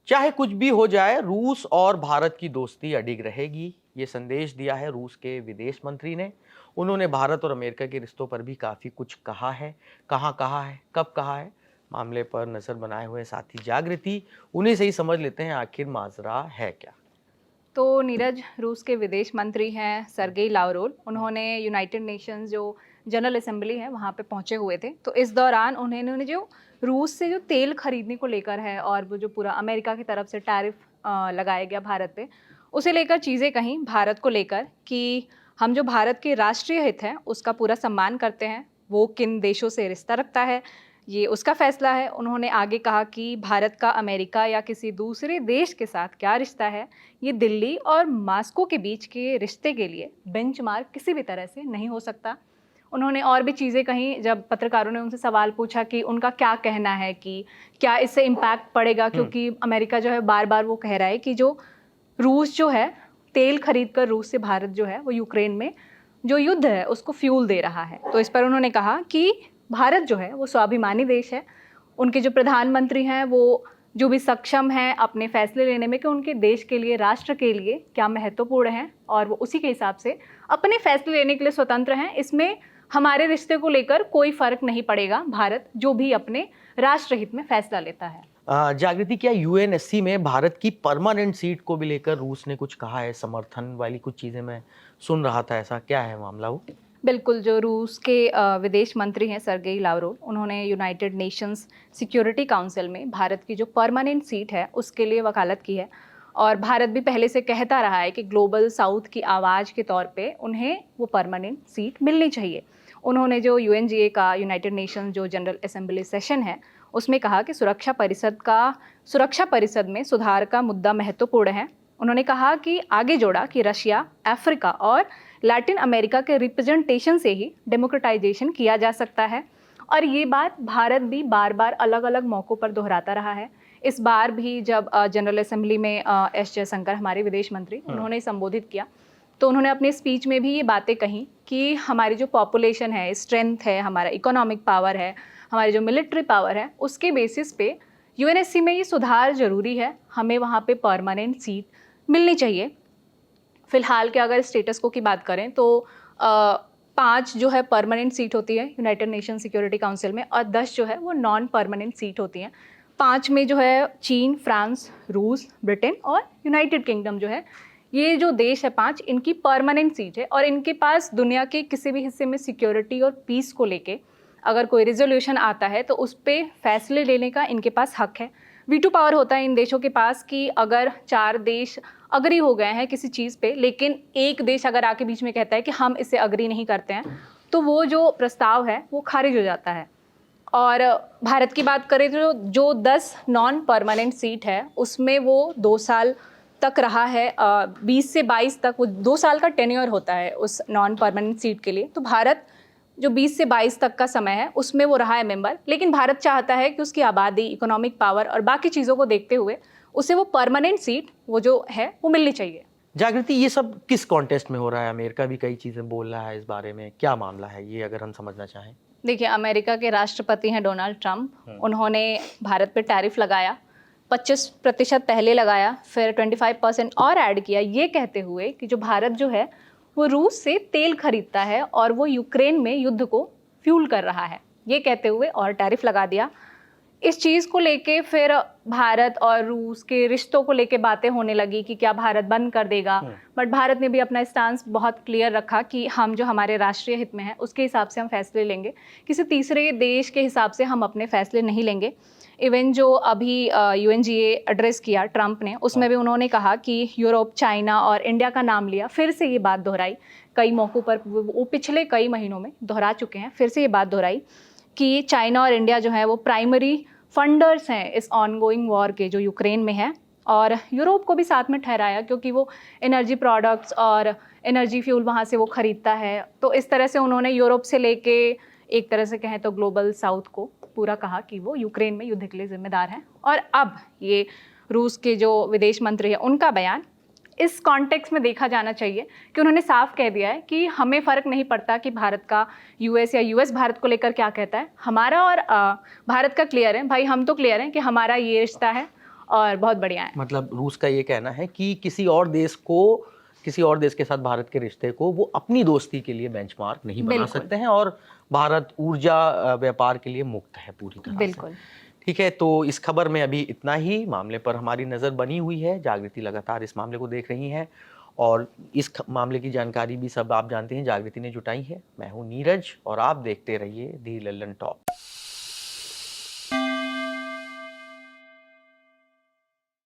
चाहे कुछ भी हो जाए, रूस और भारत की दोस्ती अडिग रहेगी। ये संदेश दिया है रूस के विदेश मंत्री ने। उन्होंने भारत और अमेरिका के रिश्तों पर भी काफ़ी कुछ कहा है। कहाँ कहा है, कब कहा है, मामले पर नज़र बनाए हुए साथी जागृति, उन्हीं से ही समझ लेते हैं आखिर माजरा है क्या। तो नीरज, रूस के विदेश मंत्री हैं सरगेई लावरोव। उन्होंने यूनाइटेड नेशंस जो जनरल असेंबली है वहाँ पे पहुँचे हुए थे। तो इस दौरान उन्होंने जो रूस से जो तेल खरीदने को लेकर है और वो जो पूरा अमेरिका की तरफ से टैरिफ लगाया गया भारत पे, उसे लेकर चीज़ें कहीं भारत को लेकर कि हम जो भारत के राष्ट्रीय हित हैं उसका पूरा सम्मान करते हैं, वो किन देशों से रिश्ता रखता है ये उसका फैसला है। उन्होंने आगे कहा कि भारत का अमेरिका या किसी दूसरे देश के साथ क्या रिश्ता है, ये दिल्ली और मॉस्को के बीच के रिश्ते के लिए बेंचमार्क किसी भी तरह से नहीं हो सकता। उन्होंने और भी चीज़ें कहीं जब पत्रकारों ने उनसे सवाल पूछा कि उनका क्या कहना है कि क्या इससे इम्पैक्ट पड़ेगा, क्योंकि अमेरिका जो है बार बार वो कह रहा है कि जो रूस जो है तेल खरीद कर रूस से भारत जो है वो यूक्रेन में जो युद्ध है उसको फ्यूल दे रहा है। तो इस पर उन्होंने कहा कि भारत जो है वो स्वाभिमानी देश है। उनके जो प्रधानमंत्री हैं वो जो भी सक्षम हैं अपने फैसले लेने में कि उनके देश के लिए, राष्ट्र के लिए क्या महत्वपूर्ण है, और वो उसी के हिसाब से अपने फैसले लेने के लिए स्वतंत्र हैं। इसमें हमारे रिश्ते को लेकर कोई फर्क नहीं पड़ेगा। भारत जो भी अपने राष्ट्रहित में फैसला लेता है। जागृति, क्या यूएनएससी में भारत की परमानेंट सीट को भी लेकर रूस ने कुछ कहा है? समर्थन वाली कुछ चीजें मैं सुन रहा था, ऐसा क्या है मामला वो? बिल्कुल, जो रूस के विदेश मंत्री हैं सरगेई लावरोव, उन्होंने यूनाइटेड नेशंस सिक्योरिटी काउंसिल में भारत की जो परमानेंट सीट है उसके लिए वकालत की है। और भारत भी पहले से कहता रहा है कि ग्लोबल साउथ की आवाज़ के तौर पे उन्हें वो परमानेंट सीट मिलनी चाहिए। उन्होंने जो यूएनजीए का, यूनाइटेड नेशंस जो जनरल असेंबली सेशन है, उसमें कहा कि सुरक्षा परिषद में सुधार का मुद्दा महत्वपूर्ण है। उन्होंने कहा कि आगे जोड़ा कि रशिया, अफ्रीका और लैटिन अमेरिका के रिप्रेजेंटेशन से ही डेमोक्रेटाइजेशन किया जा सकता है। और ये बात भारत भी बार बार अलग अलग मौक़ों पर दोहराता रहा है। इस बार भी जब जनरल असेंबली में एस जयशंकर, हमारे विदेश मंत्री, उन्होंने संबोधित किया, तो उन्होंने अपने स्पीच में भी ये बातें कही कि हमारी जो पॉपुलेशन है, स्ट्रेंथ है, हमारा इकोनॉमिक पावर है, हमारी जो मिलिट्री पावर है, उसके बेसिस पे यूएनएससी में ये सुधार ज़रूरी है। हमें वहाँ पे परमानेंट सीट मिलनी चाहिए। फ़िलहाल के अगर स्टेटस को की बात करें तो 5 जो है परमानेंट सीट होती है यूनाइटेड नेशन सिक्योरिटी काउंसिल में, और 10 जो है वो नॉन परमानेंट सीट होती हैं। 5 में जो है चीन, फ्रांस, रूस, ब्रिटेन और यूनाइटेड किंगडम जो है, ये जो देश है 5, इनकी परमानेंट सीट है। और इनके पास दुनिया के किसी भी हिस्से में सिक्योरिटी और पीस को लेके अगर कोई रिजोल्यूशन आता है तो उस पर फैसले लेने का इनके पास हक है। वीटो पावर होता है इन देशों के पास कि अगर 4 देश अग्री हो गए हैं किसी चीज़ पे, लेकिन एक देश अगर आके बीच में कहता है कि हम इसे अग्री नहीं करते हैं, तो वो जो प्रस्ताव है वो खारिज हो जाता है। और भारत की बात करें तो जो 10 नॉन परमानेंट सीट है उसमें वो 2 साल तक रहा है। 20 से 22 तक वो 2 साल का टेन्योर होता है उस नॉन परमानेंट सीट के लिए। तो भारत जो 20 से 22 तक का समय है उसमें वो रहा है मेंबर, लेकिन भारत चाहता है कि उसकी आबादी, इकोनॉमिक पावर और बाकी चीज़ों को देखते हुए उसे वो परमानेंट सीट वो जो है वो मिलनी चाहिए। जागृति, ये सब किस कॉन्टेस्ट में हो रहा है? अमेरिका भी कई चीजें बोल रहा है इस बारे में, क्या मामला है ये अगर हम समझना चाहें? देखिए, अमेरिका के राष्ट्रपति हैं डोनाल्ड ट्रंप। उन्होंने भारत पे टैरिफ लगाया, 25% पहले लगाया, फिर 25% और ऐड किया, ये कहते हुए कि जो भारत जो है वो रूस से तेल खरीदता है और वो यूक्रेन में युद्ध को फ्यूल कर रहा है, ये कहते हुए और टैरिफ लगा दिया। इस चीज़ को लेके फिर भारत और रूस के रिश्तों को लेके बातें होने लगी कि क्या भारत बंद कर देगा। बट भारत ने भी अपना स्टांस बहुत क्लियर रखा कि हम जो हमारे राष्ट्रीय हित में है उसके हिसाब से हम फैसले लेंगे, किसी तीसरे देश के हिसाब से हम अपने फैसले नहीं लेंगे। इवन जो अभी यूएनजीए एड्रेस किया ट्रंप ने, उसमें भी उन्होंने कहा कि यूरोप, चाइना और इंडिया का नाम लिया, फिर से ये बात दोहराई कई मौक़ों पर, वो पिछले कई महीनों में दोहरा चुके हैं, फिर से ये बात दोहराई कि चाइना और इंडिया जो है वो प्राइमरी फंडर्स हैं इस ऑनगोइंग वॉर के जो यूक्रेन में है। और यूरोप को भी साथ में ठहराया क्योंकि वो एनर्जी प्रोडक्ट्स और एनर्जी फ्यूल वहाँ से वो ख़रीदता है। तो इस तरह से उन्होंने यूरोप से लेके एक तरह से कहें तो ग्लोबल साउथ को पूरा कहा कि वो यूक्रेन में युद्ध के लिए जिम्मेदार हैं। और अब ये रूस के जो विदेश मंत्री हैं उनका बयान इस कॉन्टेक्स्ट में देखा जाना चाहिए कि उन्होंने साफ कह दिया है कि हमें फ़र्क नहीं पड़ता कि भारत का यूएस या यूएस भारत को लेकर क्या कहता है, हमारा और भारत का क्लियर है भाई, हम तो क्लियर हैं कि हमारा ये रिश्ता है और बहुत बढ़िया है। मतलब रूस का ये कहना है कि किसी और देश के साथ भारत के रिश्ते को वो अपनी दोस्ती के लिए बेंचमार्क नहीं बना बिल्कुल। सकते हैं, और भारत ऊर्जा व्यापार के लिए मुक्त है पूरी तरह से। बिल्कुल। ठीक है, तो इस खबर में अभी इतना ही। मामले पर हमारी नज़र बनी हुई है, जागृति लगातार इस मामले को देख रही हैं, और इस मामले की जानकारी भी सब आप जानते हैं जागृति ने जुटाई है। मैं हूँ नीरज और आप देखते रहिए दी लल्लन टॉप।